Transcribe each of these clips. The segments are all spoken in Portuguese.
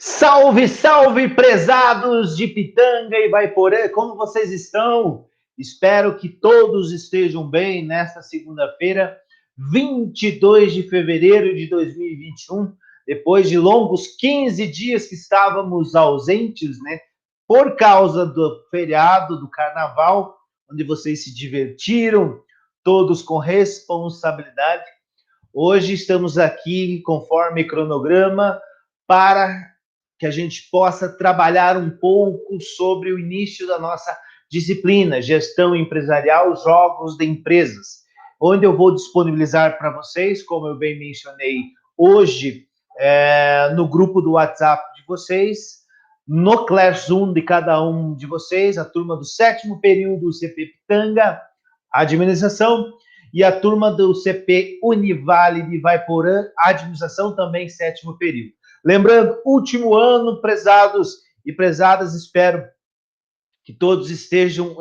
Salve, salve, prezados de Pitanga e Vaiporã, como vocês estão? Espero que todos estejam bem nesta segunda-feira, 22 de fevereiro de 2021, depois de longos 15 dias que estávamos ausentes, né? Por causa do feriado, do carnaval, onde vocês se divertiram, todos com responsabilidade. Hoje estamos aqui, conforme cronograma, para que a gente possa trabalhar um pouco sobre o início da nossa disciplina, gestão empresarial, jogos de empresas, onde eu vou disponibilizar para vocês, como eu bem mencionei hoje, no grupo do WhatsApp de vocês, no Classroom de cada um de vocês, a turma do 7º período CP Pitanga, administração, e a turma do CP Univale de Vaiporã, administração também 7º período. Lembrando, último ano, prezados e prezadas, espero que todos estejam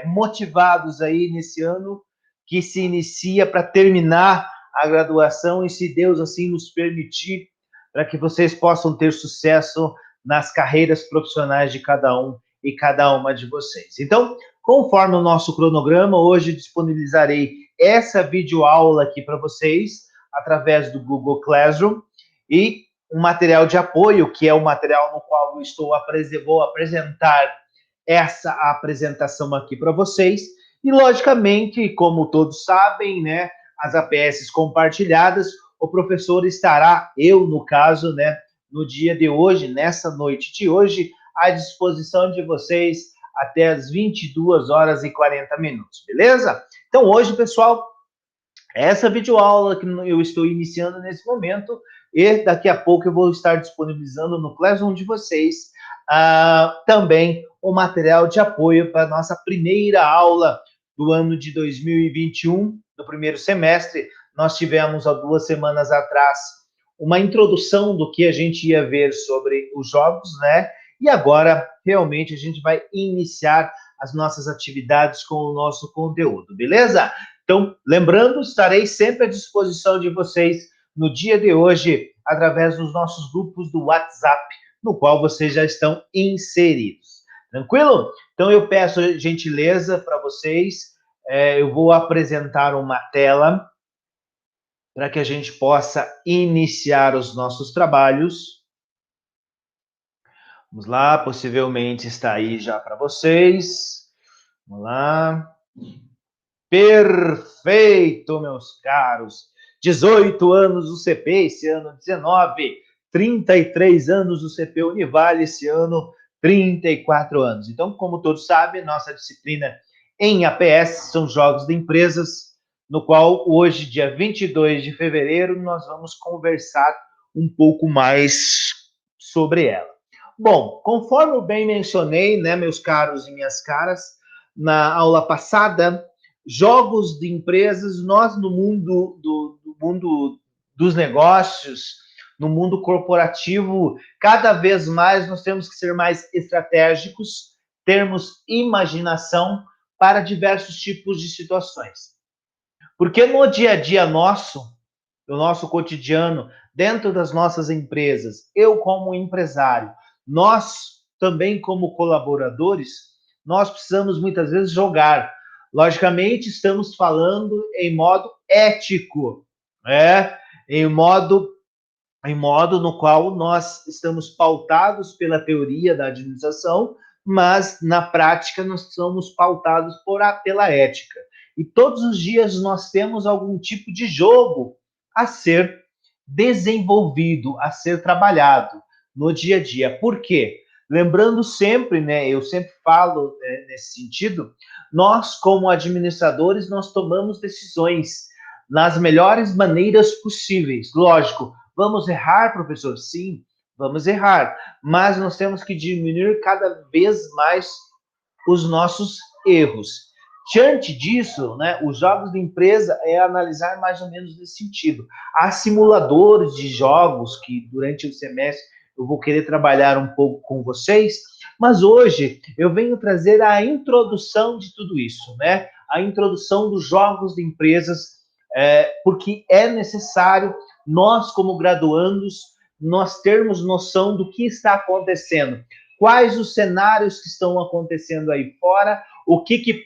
motivados aí nesse ano que se inicia para terminar a graduação e, se Deus assim nos permitir, para que vocês possam ter sucesso nas carreiras profissionais de cada um e cada uma de vocês. Então, conforme o nosso cronograma, hoje disponibilizarei essa videoaula aqui para vocês, através do Google Classroom, e um material de apoio, que é o material no qual eu vou apresentar essa apresentação aqui para vocês. E, logicamente, como todos sabem, né, as APS compartilhadas, o professor estará, eu no caso, né, no dia de hoje, nessa noite de hoje, à disposição de vocês até as 22 horas e 40 minutos, beleza? Então, hoje, pessoal, essa videoaula que eu estou iniciando nesse momento, e daqui a pouco eu vou estar disponibilizando no Classroom de vocês também o material de apoio para a nossa primeira aula do ano de 2021, do primeiro semestre. Nós tivemos há 2 semanas atrás uma introdução do que a gente ia ver sobre os jogos, né? E agora, realmente, a gente vai iniciar as nossas atividades com o nosso conteúdo, beleza? Então, lembrando, estarei sempre à disposição de vocês no dia de hoje, através dos nossos grupos do WhatsApp, no qual vocês já estão inseridos. Tranquilo? Então, eu peço gentileza para vocês, eu vou apresentar uma tela para que a gente possa iniciar os nossos trabalhos. Vamos lá, possivelmente está aí já para vocês. Vamos lá. Perfeito, meus caros. 18 anos do CP, esse ano 19. 33 anos do CP Univale, esse ano 34 anos. Então, como todos sabem, nossa disciplina em APS são jogos de empresas, no qual hoje, dia 22 de fevereiro, nós vamos conversar um pouco mais sobre ela. Bom, conforme eu bem mencionei, né, meus caros e minhas caras, na aula passada, jogos de empresas, nós no mundo mundo dos negócios, no mundo corporativo, cada vez mais nós temos que ser mais estratégicos, termos imaginação para diversos tipos de situações. Porque no dia a dia nosso, no nosso cotidiano, dentro das nossas empresas, eu como empresário, nós também como colaboradores, nós precisamos muitas vezes jogar. Logicamente, estamos falando em modo ético, né? em modo no qual nós estamos pautados pela teoria da administração, mas na prática nós somos pautados pela ética. E todos os dias nós temos algum tipo de jogo a ser desenvolvido, a ser trabalhado no dia a dia. Por quê? Lembrando sempre, né, eu sempre falo nesse sentido, nós como administradores, nós tomamos decisões nas melhores maneiras possíveis. Lógico, vamos errar, professor? Sim, vamos errar, mas nós temos que diminuir cada vez mais os nossos erros. Diante disso, né, os jogos de empresa é analisar mais ou menos nesse sentido. Há simuladores de jogos que durante o semestre eu vou querer trabalhar um pouco com vocês, mas hoje eu venho trazer a introdução de tudo isso, né? A introdução dos jogos de empresas, porque é necessário nós, como graduandos, nós termos noção do que está acontecendo, quais os cenários que estão acontecendo aí fora, o que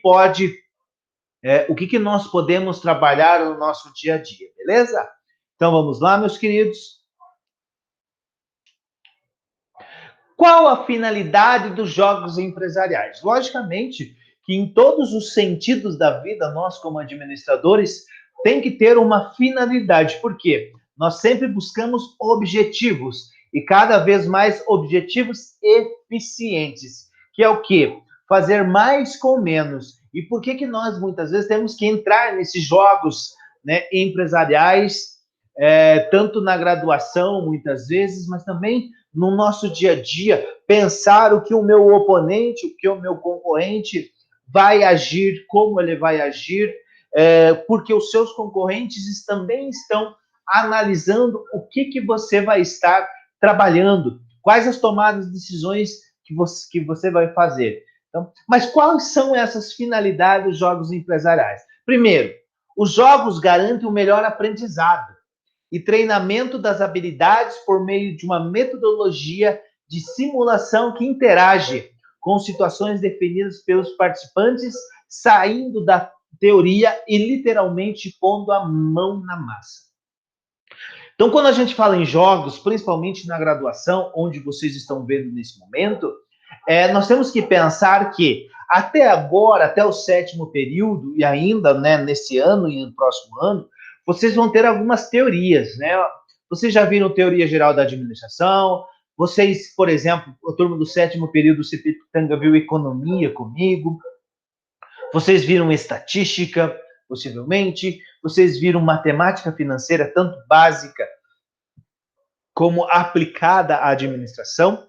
nós podemos trabalhar no nosso dia a dia, beleza? Então vamos lá, meus queridos. Qual a finalidade dos jogos empresariais? Logicamente que em todos os sentidos da vida, nós como administradores tem que ter uma finalidade. Por quê? Nós sempre buscamos objetivos e cada vez mais objetivos eficientes, que é o quê? Fazer mais com menos. E por que nós muitas vezes temos que entrar nesses jogos, né, empresariais, tanto na graduação muitas vezes, mas também no nosso dia a dia, pensar o que o meu oponente, o que o meu concorrente vai agir, como ele vai agir, porque os seus concorrentes também estão analisando o que você vai estar trabalhando, quais as tomadas de decisões que você vai fazer. Então, mas quais são essas finalidades dos jogos empresariais? Primeiro, os jogos garantem o melhor aprendizado e treinamento das habilidades por meio de uma metodologia de simulação que interage com situações definidas pelos participantes, saindo da teoria e literalmente pondo a mão na massa. Então, quando a gente fala em jogos, principalmente na graduação, onde vocês estão vendo nesse momento, nós temos que pensar que até agora, até o 7º período, e ainda, né, nesse ano e no próximo ano, vocês vão ter algumas teorias, né? Vocês já viram teoria geral da administração, vocês, por exemplo, a turma do 7º período, o CP Pitanga viu economia comigo, vocês viram estatística, possivelmente, vocês viram matemática financeira, tanto básica como aplicada à administração.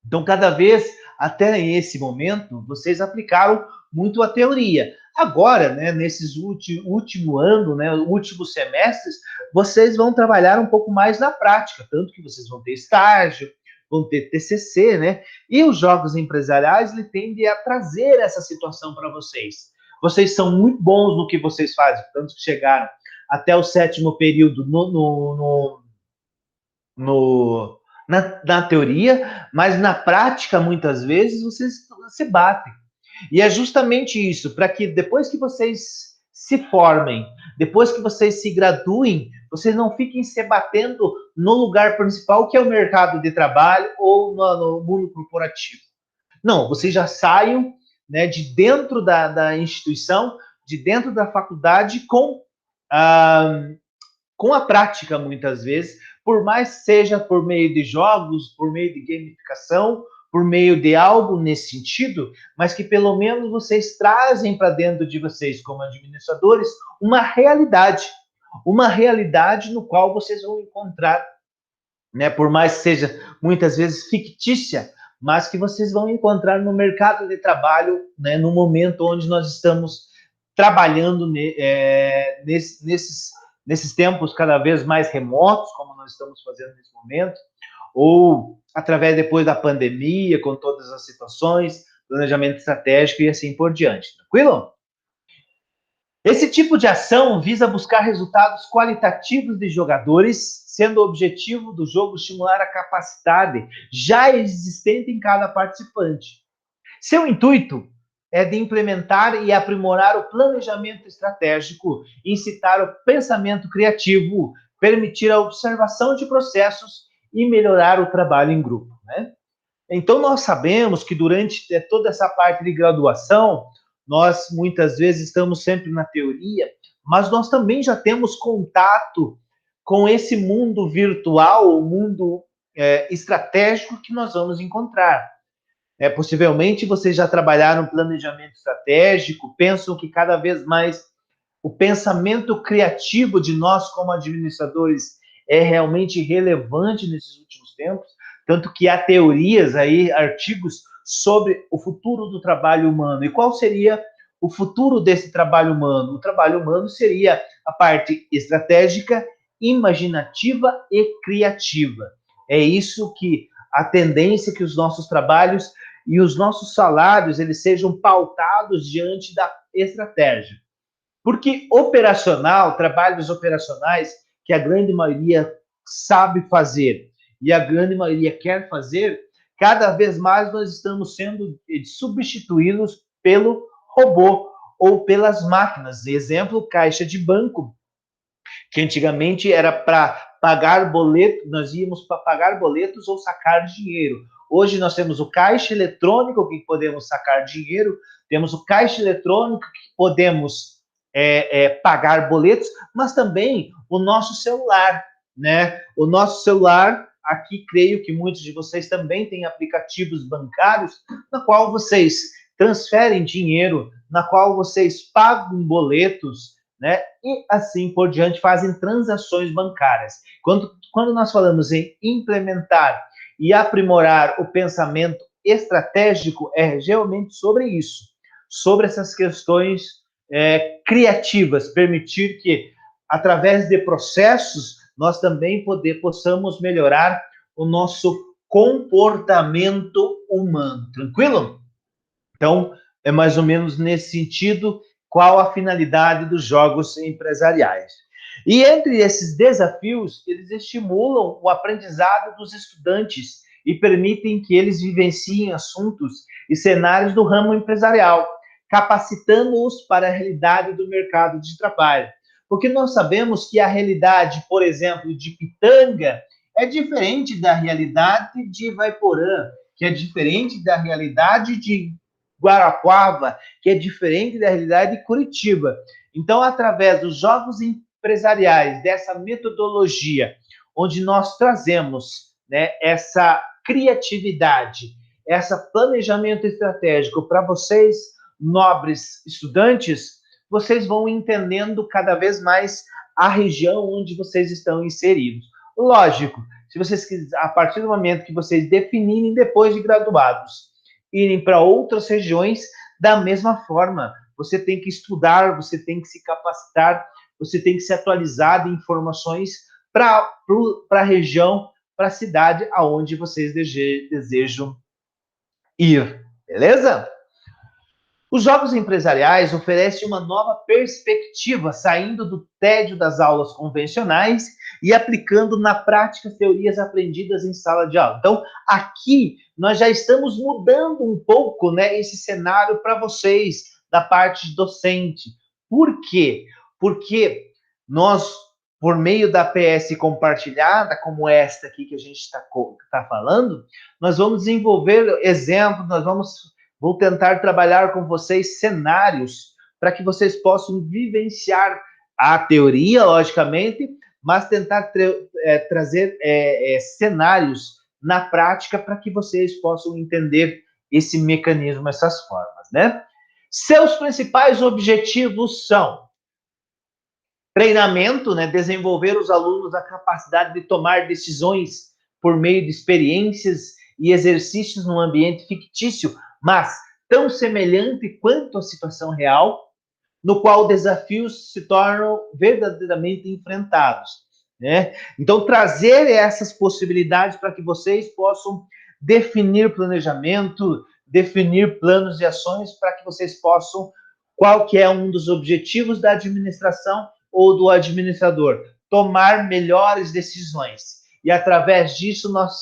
Então, cada vez, até esse momento, vocês aplicaram muito a teoria. Agora, né, nesses último ano, né, últimos semestres, vocês vão trabalhar um pouco mais na prática, tanto que vocês vão ter estágio, vão ter TCC, né? E os jogos empresariais, ele tende a trazer essa situação para vocês. Vocês são muito bons no que vocês fazem, tanto que chegaram até o 7º período na teoria, mas na prática, muitas vezes, vocês se batem. E é justamente isso, para que depois que vocês se formem, depois que vocês se graduem, vocês não fiquem se batendo no lugar principal, que é o mercado de trabalho ou no mundo corporativo. Não, vocês já saiam, né, de dentro da instituição, de dentro da faculdade, com a prática, muitas vezes, por mais seja por meio de jogos, por meio de gamificação, por meio de algo nesse sentido, mas que pelo menos vocês trazem para dentro de vocês, como administradores, uma realidade no qual vocês vão encontrar, né, por mais que seja muitas vezes fictícia, mas que vocês vão encontrar no mercado de trabalho, né, no momento onde nós estamos trabalhando nesses tempos cada vez mais remotos, como nós estamos fazendo nesse momento, ou através depois da pandemia, com todas as situações, planejamento estratégico e assim por diante. Tranquilo? Esse tipo de ação visa buscar resultados qualitativos de jogadores, sendo o objetivo do jogo estimular a capacidade já existente em cada participante. Seu intuito é de implementar e aprimorar o planejamento estratégico, incitar o pensamento criativo, permitir a observação de processos e melhorar o trabalho em grupo, né? Então, nós sabemos que durante toda essa parte de graduação, nós muitas vezes estamos sempre na teoria, mas nós também já temos contato com esse mundo virtual, o mundo estratégico que nós vamos encontrar. Possivelmente vocês já trabalharam planejamento estratégico, pensam que cada vez mais o pensamento criativo de nós como administradores é realmente relevante nesses últimos tempos, tanto que há teorias aí, artigos sobre o futuro do trabalho humano. E qual seria o futuro desse trabalho humano? O trabalho humano seria a parte estratégica, imaginativa e criativa. É isso que a tendência que os nossos trabalhos e os nossos salários eles sejam pautados diante da estratégia. Porque operacional, trabalhos operacionais, que a grande maioria sabe fazer, e a grande maioria quer fazer, cada vez mais nós estamos sendo substituídos pelo robô ou pelas máquinas. Exemplo, caixa de banco, que antigamente era para pagar boleto, nós íamos para pagar boletos ou sacar dinheiro. Hoje nós temos o caixa eletrônico que podemos sacar dinheiro, temos o caixa eletrônico que podemos pagar boletos, mas também o nosso celular, né? O nosso celular, aqui creio que muitos de vocês também têm aplicativos bancários na qual vocês transferem dinheiro, na qual vocês pagam boletos, né? E assim por diante, fazem transações bancárias. Quando nós falamos em implementar e aprimorar o pensamento estratégico, é realmente sobre isso, sobre essas questões criativas, permitir que, através de processos, nós também possamos melhorar o nosso comportamento humano. Tranquilo? Então, é mais ou menos nesse sentido qual a finalidade dos jogos empresariais. E entre esses desafios, eles estimulam o aprendizado dos estudantes e permitem que eles vivenciem assuntos e cenários do ramo empresarial, capacitando-os para a realidade do mercado de trabalho. Porque nós sabemos que a realidade, por exemplo, de Pitanga é diferente da realidade de Ivaiporã, que é diferente da realidade de Guarapuava, que é diferente da realidade de Curitiba. Então, através dos jogos empresariais, dessa metodologia, onde nós trazemos, né, essa criatividade, esse planejamento estratégico para vocês, nobres estudantes, vocês vão entendendo cada vez mais a região onde vocês estão inseridos. Lógico, se vocês a partir do momento que vocês definirem depois de graduados, irem para outras regiões, da mesma forma, você tem que estudar, você tem que se capacitar, você tem que se atualizar de informações para a região, para a cidade aonde vocês desejam ir, beleza? Os jogos empresariais oferecem uma nova perspectiva, saindo do tédio das aulas convencionais e aplicando na prática teorias aprendidas em sala de aula. Então, aqui nós já estamos mudando um pouco, né, esse cenário para vocês da parte docente. Por quê? Porque nós, por meio da PS compartilhada, como esta aqui que a gente está falando, nós vamos desenvolver exemplos, vou tentar trabalhar com vocês cenários para que vocês possam vivenciar a teoria, logicamente, mas tentar trazer cenários na prática para que vocês possam entender esse mecanismo, essas formas, né? Seus principais objetivos são treinamento, né? Desenvolver os alunos a capacidade de tomar decisões por meio de experiências e exercícios num ambiente fictício, mas tão semelhante quanto a situação real, no qual desafios se tornam verdadeiramente enfrentados, né? Então, trazer essas possibilidades para que vocês possam definir planejamento, definir planos de ações para que vocês possam, qual que é um dos objetivos da administração ou do administrador, tomar melhores decisões. E através disso nós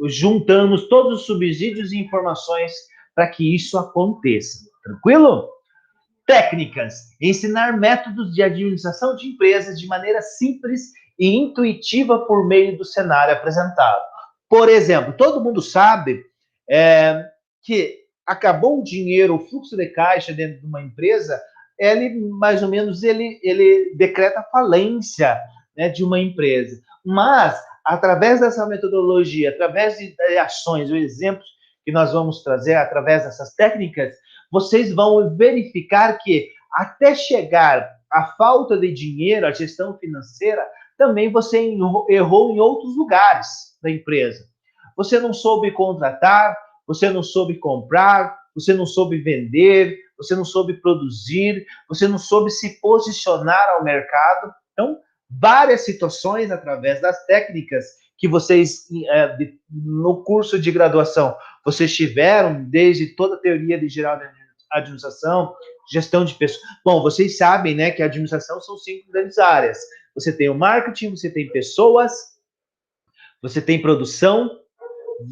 juntamos todos os subsídios e informações para que isso aconteça. Tranquilo? Técnicas. Ensinar métodos de administração de empresas de maneira simples e intuitiva por meio do cenário apresentado. Por exemplo, todo mundo sabe que acabou o dinheiro, o fluxo de caixa dentro de uma empresa, ele mais ou menos ele decreta falência, né, de uma empresa. Mas através dessa metodologia, através de ações, ou exemplos que nós vamos trazer através dessas técnicas, vocês vão verificar que até chegar à falta de dinheiro, a gestão financeira, também você errou em outros lugares da empresa. Você não soube contratar, você não soube comprar, você não soube vender, você não soube produzir, você não soube se posicionar ao mercado. Então, várias situações através das técnicas que vocês, no curso de graduação, vocês tiveram, desde toda a teoria de geral de administração, gestão de pessoas. Bom, vocês sabem, né, que a administração são 5 grandes áreas. Você tem o marketing, você tem pessoas, Você tem produção,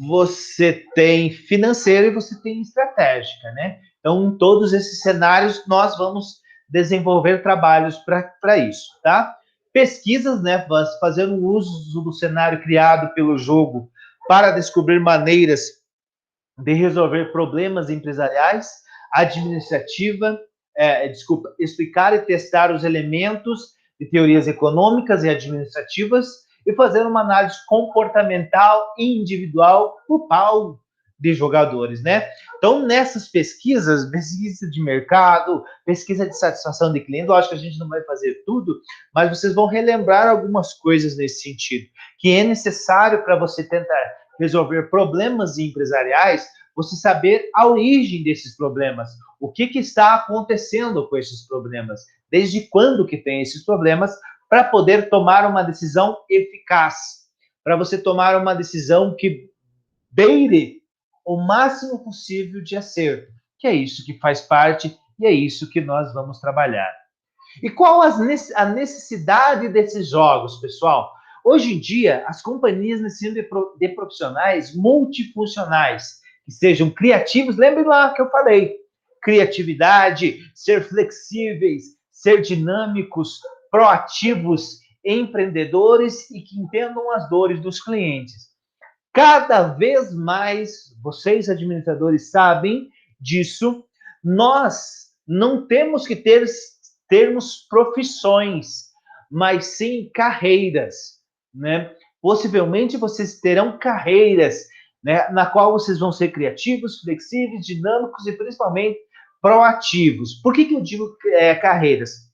você tem financeira e você tem estratégica, né? Então, em todos esses cenários, nós vamos desenvolver trabalhos para isso, tá? Pesquisas, né? Fazendo uso do cenário criado pelo jogo para descobrir maneiras de resolver problemas empresariais, administrativa, explicar e testar os elementos de teorias econômicas e administrativas e fazer uma análise comportamental e individual grupal de jogadores, né? Então, nessas pesquisas, pesquisa de mercado, pesquisa de satisfação de cliente, eu acho que a gente não vai fazer tudo, mas vocês vão relembrar algumas coisas nesse sentido, que é necessário para você tentar resolver problemas empresariais, você saber a origem desses problemas, o que está acontecendo com esses problemas, desde quando que tem esses problemas, para poder tomar uma decisão eficaz, para você tomar uma decisão que beire o máximo possível de acerto, que é isso que faz parte e é isso que nós vamos trabalhar. E qual a necessidade desses jogos, pessoal? Hoje em dia, as companhias necessitam de profissionais multifuncionais, que sejam criativos. Lembre lá que eu falei: criatividade, ser flexíveis, ser dinâmicos, proativos, empreendedores e que entendam as dores dos clientes. Cada vez mais, vocês administradores sabem disso, nós não temos que termos profissões, mas sim carreiras, né? Possivelmente vocês terão carreiras, né, na qual vocês vão ser criativos, flexíveis, dinâmicos e principalmente proativos. Por que eu digo carreiras?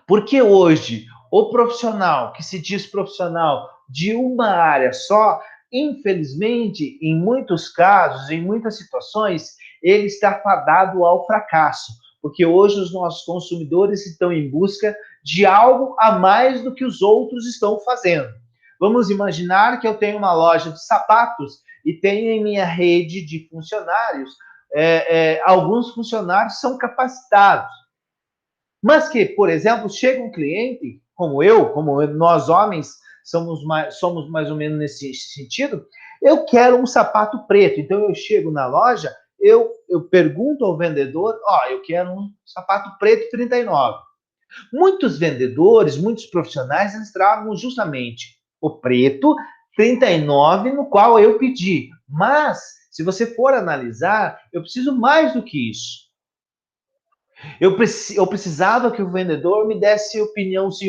Porque hoje o profissional que se diz profissional de uma área só, infelizmente, em muitos casos, em muitas situações, ele está fadado ao fracasso, porque hoje os nossos consumidores estão em busca de algo a mais do que os outros estão fazendo. Vamos imaginar que eu tenho uma loja de sapatos e tenho em minha rede de funcionários, alguns funcionários são capacitados, mas que, por exemplo, chega um cliente, como nós homens somos mais ou menos nesse sentido, eu quero um sapato preto. Então eu chego na loja, eu pergunto ao vendedor, eu quero um sapato preto 39. Muitos vendedores, muitos profissionais, eles tragam justamente o preto 39 no qual eu pedi. Mas, se você for analisar, eu preciso mais do que isso. Eu precisava que o vendedor me desse opinião assim,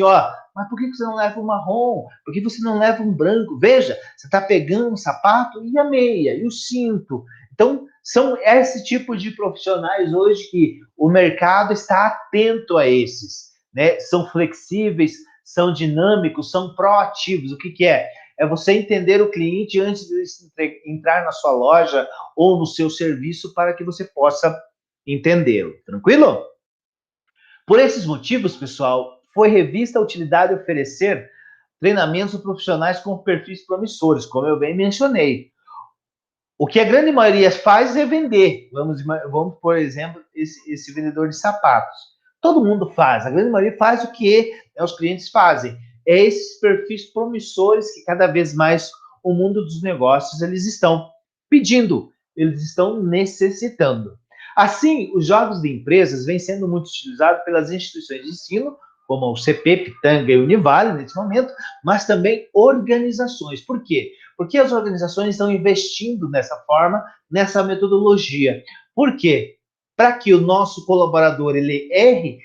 mas por que você não leva um marrom? Por que você não leva um branco? Veja, você está pegando o sapato e a meia, e o cinto. Então, são esse tipo de profissionais hoje que o mercado está atento a esses, né? São flexíveis, são dinâmicos, são proativos. O que é? É você entender o cliente antes de entrar na sua loja ou no seu serviço para que você possa entendê-lo. Tranquilo? Por esses motivos, pessoal, foi revista a utilidade de oferecer treinamentos profissionais com perfis promissores, como eu bem mencionei. O que a grande maioria faz é vender. Vamos por exemplo, esse vendedor de sapatos. Todo mundo faz, a grande maioria faz o que os clientes fazem. É esses perfis promissores que cada vez mais o mundo dos negócios eles estão pedindo, eles estão necessitando. Assim, os jogos de empresas vêm sendo muito utilizados pelas instituições de ensino, como o CP, Pitanga e Univale, nesse momento, mas também organizações. Por quê? Porque as organizações estão investindo nessa forma, nessa metodologia. Por quê? Para que o nosso colaborador ele erre,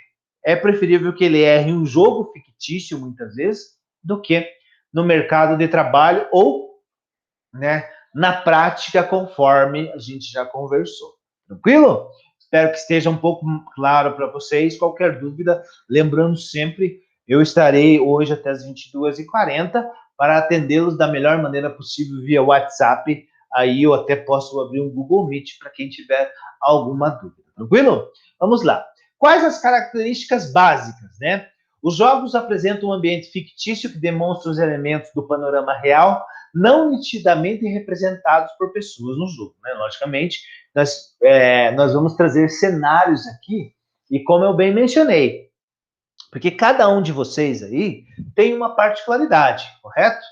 é preferível que ele erre em um jogo fictício, muitas vezes, do que no mercado de trabalho ou, né, na prática, conforme a gente já conversou. Tranquilo? Espero que esteja um pouco claro para vocês. Qualquer dúvida, lembrando sempre, eu estarei hoje até as 22h40 para atendê-los da melhor maneira possível via WhatsApp. Aí eu até posso abrir um Google Meet para quem tiver alguma dúvida. Tranquilo? Vamos lá. Quais as características básicas, né? Os jogos apresentam um ambiente fictício que demonstra os elementos do panorama real, não nitidamente representados por pessoas no jogo, né? Logicamente, nós vamos trazer cenários aqui, e como eu bem mencionei, porque cada um de vocês aí tem uma particularidade, correto?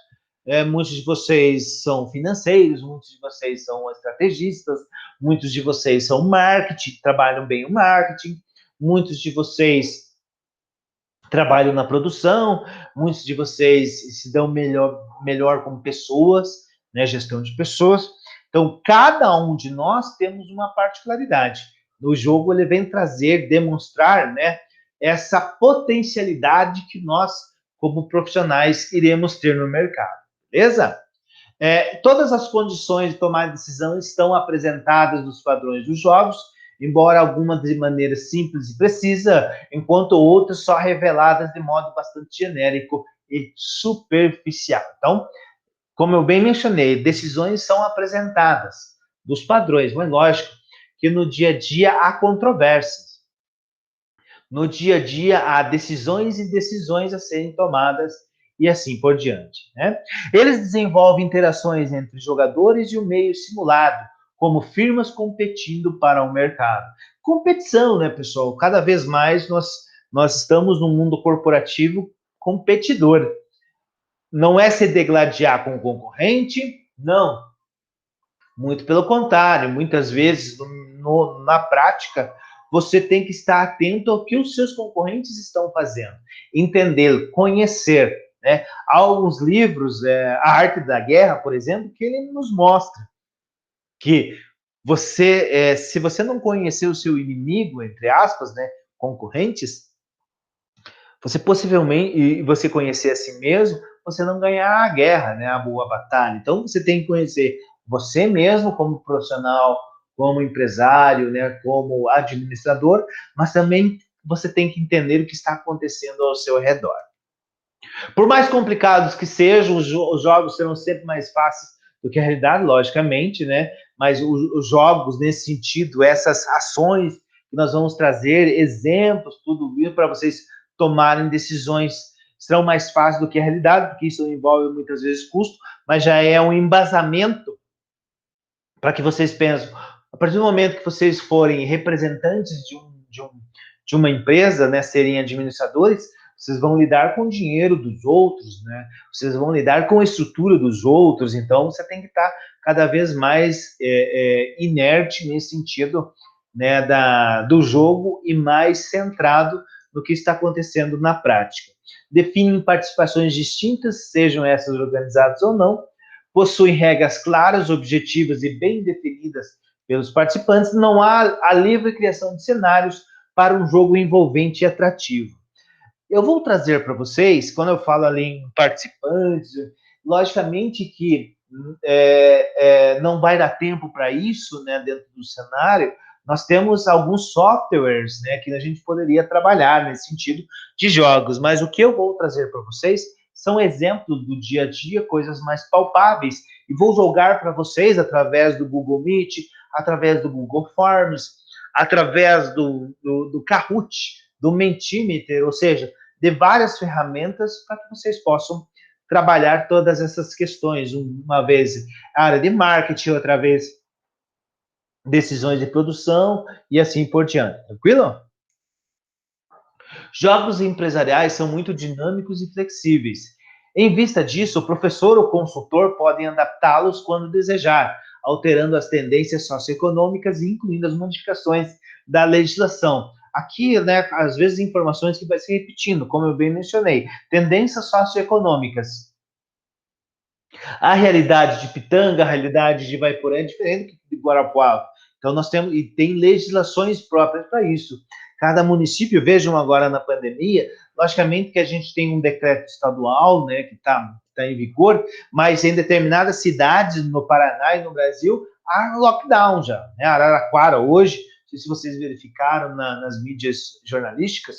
muitos de vocês são financeiros, muitos de vocês são estrategistas, muitos de vocês são marketing, trabalham bem o marketing, muitos de vocês trabalham na produção, muitos de vocês se dão melhor como pessoas, né, gestão de pessoas. Então, cada um de nós temos uma particularidade. No jogo, ele vem trazer, demonstrar, né, essa potencialidade que nós, como profissionais, iremos ter no mercado. Beleza? Todas as condições de tomar decisão estão apresentadas nos padrões dos jogos, embora algumas de maneira simples e precisa, enquanto outras só reveladas de modo bastante genérico e superficial. Então, como eu bem mencionei, decisões são apresentadas dos padrões, mas lógico que no dia a dia há controvérsias. No dia a dia há decisões e decisões a serem tomadas e assim por diante, né? Eles desenvolvem interações entre jogadores e o meio simulado, como firmas competindo para o mercado. Competição, né, pessoal? Cada vez mais nós estamos num mundo corporativo competidor. Não é se degladiar com o concorrente, não. Muito pelo contrário, muitas vezes, na prática, você tem que estar atento ao que os seus concorrentes estão fazendo, entender, conhecer. Né? Há alguns livros, A Arte da Guerra, por exemplo, que ele nos mostra que se você não conhecer o seu inimigo, entre aspas, né, concorrentes, você possivelmente, e você conhecer a si mesmo, você não ganhar a guerra, né, a boa batalha. Então, você tem que conhecer você mesmo como profissional, como empresário, né, como administrador, mas também você tem que entender o que está acontecendo ao seu redor. Por mais complicados que sejam, os jogos serão sempre mais fáceis do que a realidade, logicamente, né? Mas os jogos, nesse sentido, essas ações que nós vamos trazer, exemplos, tudo isso para vocês tomarem decisões, serão mais fáceis do que a realidade, porque isso envolve muitas vezes custo, mas já é um embasamento para que vocês pensem. A partir do momento que vocês forem representantes de uma empresa, né, serem administradores, vocês vão lidar com o dinheiro dos outros, né? Vocês vão lidar com a estrutura dos outros, então você tem que estar cada vez mais inerte nesse sentido, né, do jogo e mais centrado no que está acontecendo na prática. Definem participações distintas, sejam essas organizadas ou não, possuem regras claras, objetivas e bem definidas pelos participantes, não há a livre criação de cenários para um jogo envolvente e atrativo. Eu vou trazer para vocês, quando eu falo ali em participantes, logicamente que não vai dar tempo para isso, né, dentro do cenário. Nós temos alguns softwares, né, que a gente poderia trabalhar nesse sentido de jogos, mas o que eu vou trazer para vocês são exemplos do dia a dia, coisas mais palpáveis, e vou jogar para vocês através do Google Meet, através do Google Forms, através do Kahoot, do Mentimeter, ou seja, de várias ferramentas para que vocês possam trabalhar todas essas questões, uma vez a área de marketing, outra vez decisões de produção e assim por diante. Tranquilo? Jogos empresariais são muito dinâmicos e flexíveis. Em vista disso, o professor ou consultor podem adaptá-los quando desejar, alterando as tendências socioeconômicas e incluindo as modificações da legislação. Aqui, né, às vezes, informações que vai se repetindo, como eu bem mencionei. Tendências socioeconômicas. A realidade de Pitanga, a realidade de Vaiporã é diferente de Guarapuava. Então, nós temos, e tem legislações próprias para isso. Cada município, vejam agora na pandemia, logicamente que a gente tem um decreto estadual, né, que está em vigor, mas em determinadas cidades no Paraná e no Brasil, há lockdown já. Né? Araraquara, hoje, não sei se vocês verificaram nas mídias jornalísticas,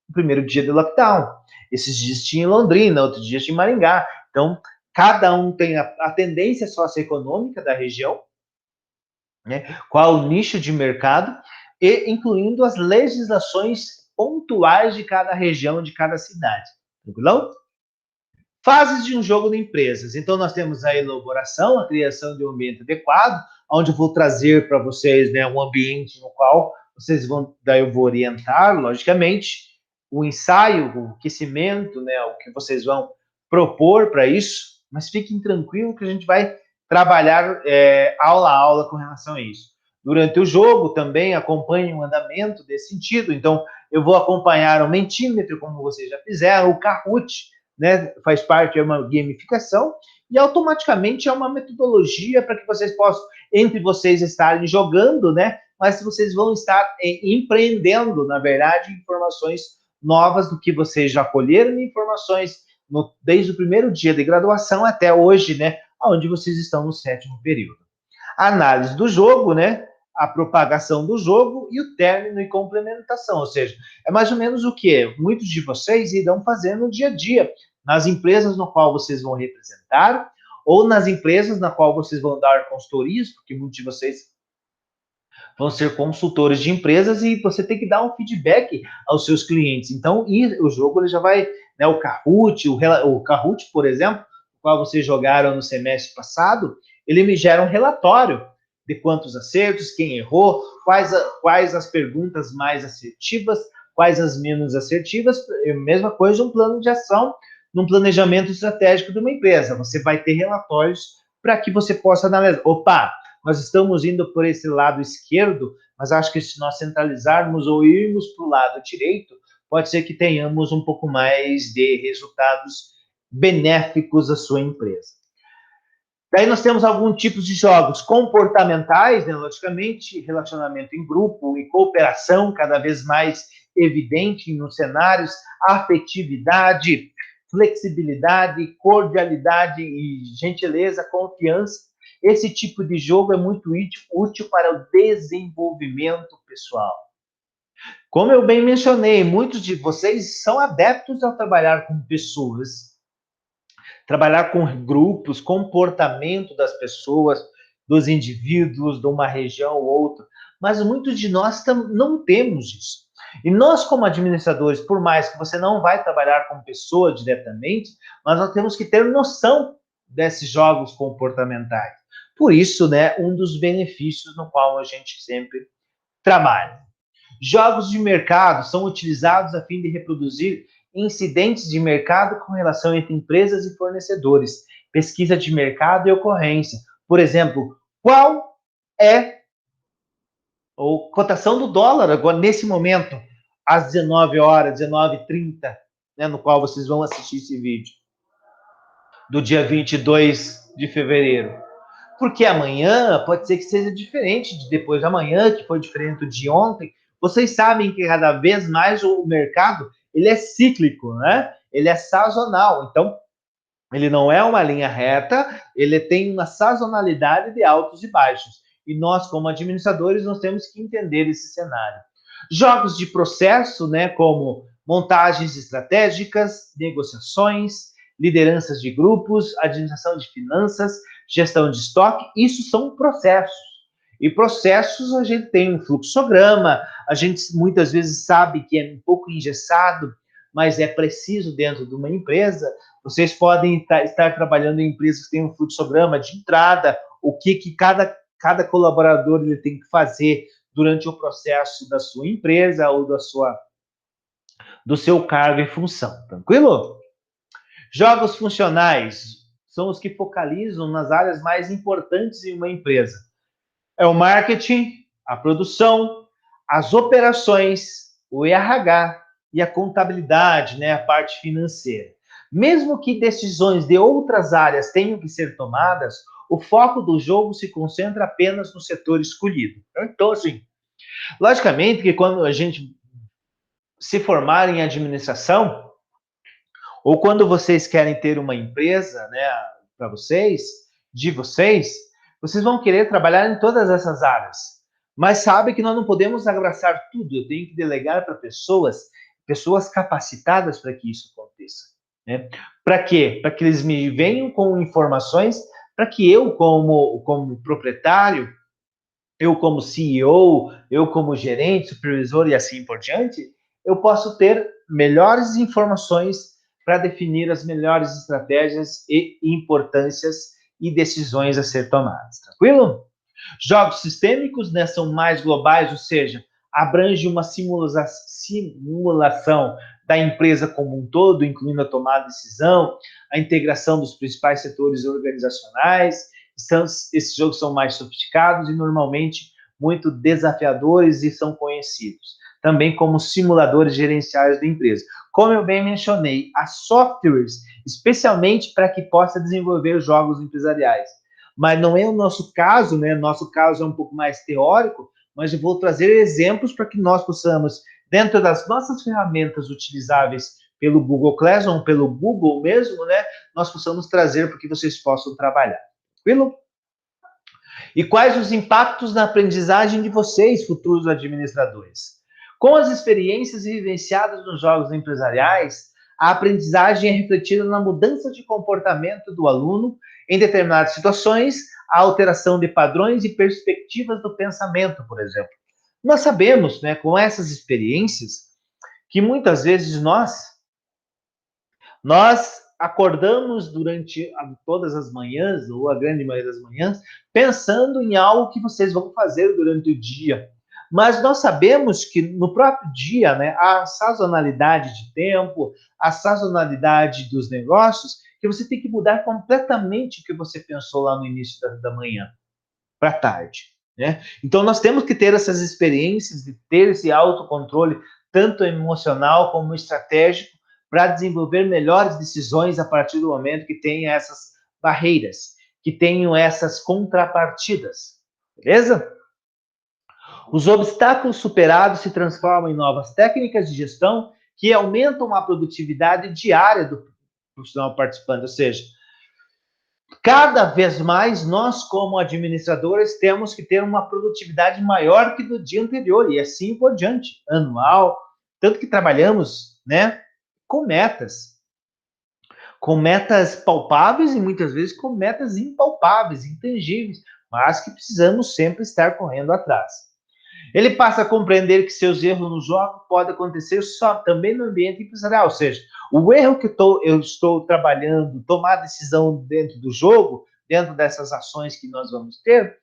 o primeiro dia de lockdown. Esses dias tinha em Londrina, outros dias tinha em Maringá. Então, cada um tem a tendência socioeconômica da região, né? Qual o nicho de mercado, e incluindo as legislações pontuais de cada região, de cada cidade. Tranquilão? Fases de um jogo de empresas. Então, nós temos a elaboração, a criação de um ambiente adequado, onde eu vou trazer para vocês, né, um ambiente no qual vocês vão, daí eu vou orientar, logicamente, o ensaio, o aquecimento, né, o que vocês vão propor para isso, mas fiquem tranquilos que a gente vai trabalhar aula a aula com relação a isso. Durante o jogo também acompanhe o andamento desse sentido, então eu vou acompanhar o Mentimeter, como vocês já fizeram, o Kahoot, né, faz parte de uma gamificação, e automaticamente é uma metodologia para que vocês possam, entre vocês estarem jogando, né, mas vocês vão estar empreendendo, na verdade, informações novas do que vocês já colheram, informações desde o primeiro dia de graduação até hoje, né, onde vocês estão no 7º período. A análise do jogo, né, a propagação do jogo e o término e complementação, ou seja, é mais ou menos o que muitos de vocês irão fazer no dia a dia, nas empresas no qual vocês vão representar, ou nas empresas na qual vocês vão dar consultorias, porque muitos de vocês vão ser consultores de empresas e você tem que dar um feedback aos seus clientes. Então, o jogo ele já vai, né, o Kahoot, por exemplo, o qual vocês jogaram no semestre passado, ele me gera um relatório de quantos acertos, quem errou, quais as perguntas mais assertivas, quais as menos assertivas, mesma coisa um plano de ação, num planejamento estratégico de uma empresa. Você vai ter relatórios para que você possa analisar. Opa, nós estamos indo por esse lado esquerdo, mas acho que se nós centralizarmos ou irmos para o lado direito, pode ser que tenhamos um pouco mais de resultados benéficos à sua empresa. Daí nós temos alguns tipos de jogos comportamentais, né, logicamente, relacionamento em grupo e cooperação cada vez mais evidente nos cenários, afetividade, flexibilidade, cordialidade e gentileza, confiança. Esse tipo de jogo é muito útil para o desenvolvimento pessoal. Como eu bem mencionei, muitos de vocês são adeptos ao trabalhar com pessoas, trabalhar com grupos, comportamento das pessoas, dos indivíduos, de uma região ou outra, mas muitos de nós não temos isso. E nós, como administradores, por mais que você não vai trabalhar com pessoa diretamente, mas nós temos que ter noção desses jogos comportamentais. Por isso, né, um dos benefícios no qual a gente sempre trabalha. Jogos de mercado são utilizados a fim de reproduzir incidentes de mercado com relação entre empresas e fornecedores, pesquisa de mercado e ocorrência. Por exemplo, qual é a cotação do dólar agora, nesse momento, às 19 horas, 19h30, né, no qual vocês vão assistir esse vídeo, do dia 22 de fevereiro. Porque amanhã pode ser que seja diferente de depois de amanhã, que foi diferente de ontem. Vocês sabem que cada vez mais o mercado ele é cíclico, né? Ele é sazonal. Então, ele não é uma linha reta, ele tem uma sazonalidade de altos e baixos. E nós, como administradores, nós temos que entender esse cenário. Jogos de processo, né, como montagens estratégicas, negociações, lideranças de grupos, administração de finanças, gestão de estoque, isso são processos. E processos a gente tem um fluxograma, a gente muitas vezes sabe que é um pouco engessado, mas é preciso dentro de uma empresa. Vocês podem estar trabalhando em empresas que têm um fluxograma de entrada, o que cada colaborador ele tem que fazer durante o processo da sua empresa ou do seu cargo e função. Tranquilo? Jogos funcionais são os que focalizam nas áreas mais importantes em uma empresa. É o marketing, a produção, as operações, o RH e a contabilidade, né, a parte financeira. Mesmo que decisões de outras áreas tenham que ser tomadas, o foco do jogo se concentra apenas no setor escolhido. Então, assim, logicamente que quando a gente se formar em administração, ou quando vocês querem ter uma empresa, né, para vocês, vocês vão querer trabalhar em todas essas áreas. Mas sabe que nós não podemos abraçar tudo. Eu tenho que delegar para pessoas capacitadas para que isso aconteça. Né? Para quê? Para que eles me venham com informações, para que eu, como proprietário, eu como CEO, eu como gerente, supervisor e assim por diante, eu posso ter melhores informações para definir as melhores estratégias e importâncias e decisões a ser tomadas. Tranquilo? Jogos sistêmicos, né, são mais globais, ou seja, abrange uma simulação da empresa como um todo, incluindo a tomada de decisão, a integração dos principais setores organizacionais. Esses jogos são mais sofisticados e normalmente muito desafiadores e são conhecidos também como simuladores gerenciais da empresa. Como eu bem mencionei, há softwares especialmente para que possa desenvolver jogos empresariais. Mas não é o nosso caso, né? Nosso caso é um pouco mais teórico, mas eu vou trazer exemplos para que nós possamos, dentro das nossas ferramentas utilizáveis pelo Google Classroom, pelo Google mesmo, né? Nós possamos trazer para que vocês possam trabalhar. Tranquilo? E quais os impactos na aprendizagem de vocês, futuros administradores? Com as experiências vivenciadas nos jogos empresariais, a aprendizagem é refletida na mudança de comportamento do aluno em determinadas situações, a alteração de padrões e perspectivas do pensamento, por exemplo. Nós sabemos, né, com essas experiências, que muitas vezes nós acordamos durante todas as manhãs, ou a grande maioria das manhãs, pensando em algo que vocês vão fazer durante o dia. Mas nós sabemos que no próprio dia, né, a sazonalidade de tempo, a sazonalidade dos negócios, que você tem que mudar completamente o que você pensou lá no início da manhã para tarde. Né? Então, nós temos que ter essas experiências de ter esse autocontrole, tanto emocional como estratégico, para desenvolver melhores decisões a partir do momento que tenha essas barreiras, que tenham essas contrapartidas. Beleza? Os obstáculos superados se transformam em novas técnicas de gestão que aumentam a produtividade diária do profissional participante, ou seja, cada vez mais nós, como administradores, temos que ter uma produtividade maior que do dia anterior, e assim por diante, anual, tanto que trabalhamos, né, com metas palpáveis e muitas vezes com metas impalpáveis, intangíveis, mas que precisamos sempre estar correndo atrás. Ele passa a compreender que seus erros no jogo podem acontecer só também no ambiente empresarial, ou seja, o erro que eu estou trabalhando, tomar decisão dentro do jogo, dentro dessas ações que nós vamos ter,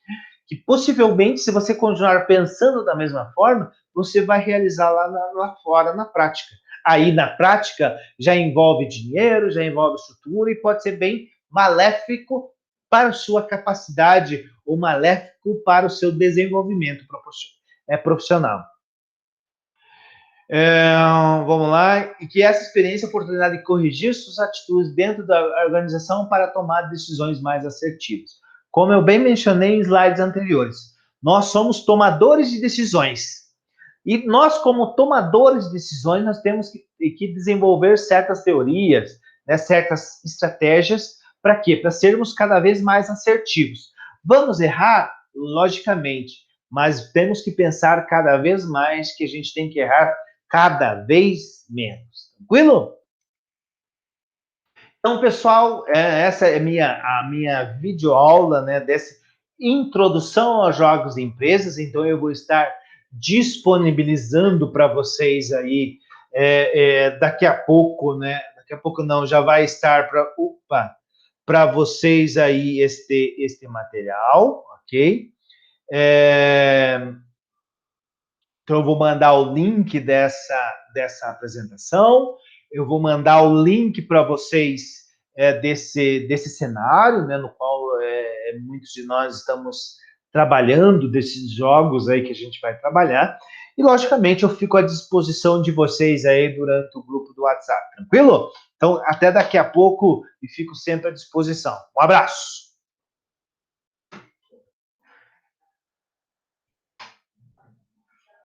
que possivelmente, se você continuar pensando da mesma forma, você vai realizar lá fora, na prática. Aí, na prática, já envolve dinheiro, já envolve estrutura e pode ser bem maléfico para a sua capacidade ou maléfico para o seu desenvolvimento profissional. Vamos lá, e que essa experiência é a oportunidade de corrigir suas atitudes dentro da organização para tomar decisões mais assertivas. Como eu bem mencionei em slides anteriores, nós somos tomadores de decisões. E nós, como tomadores de decisões, nós temos que desenvolver certas teorias, né, certas estratégias, para quê? Para sermos cada vez mais assertivos. Vamos errar? Logicamente, mas temos que pensar cada vez mais que a gente tem que errar cada vez menos. Tranquilo? Então, pessoal, essa é a minha videoaula, né, dessa introdução aos jogos de empresas. Então, eu vou estar disponibilizando para vocês aí daqui a pouco, né? Daqui a pouco não, já vai estar para vocês aí este material, ok? Então, eu vou mandar o link dessa apresentação, eu vou mandar o link para vocês desse cenário, né, no qual muitos de nós estamos trabalhando, desses jogos aí que a gente vai trabalhar, e, logicamente, eu fico à disposição de vocês aí durante o grupo do WhatsApp, tranquilo? Então, até daqui a pouco e fico sempre à disposição. Um abraço!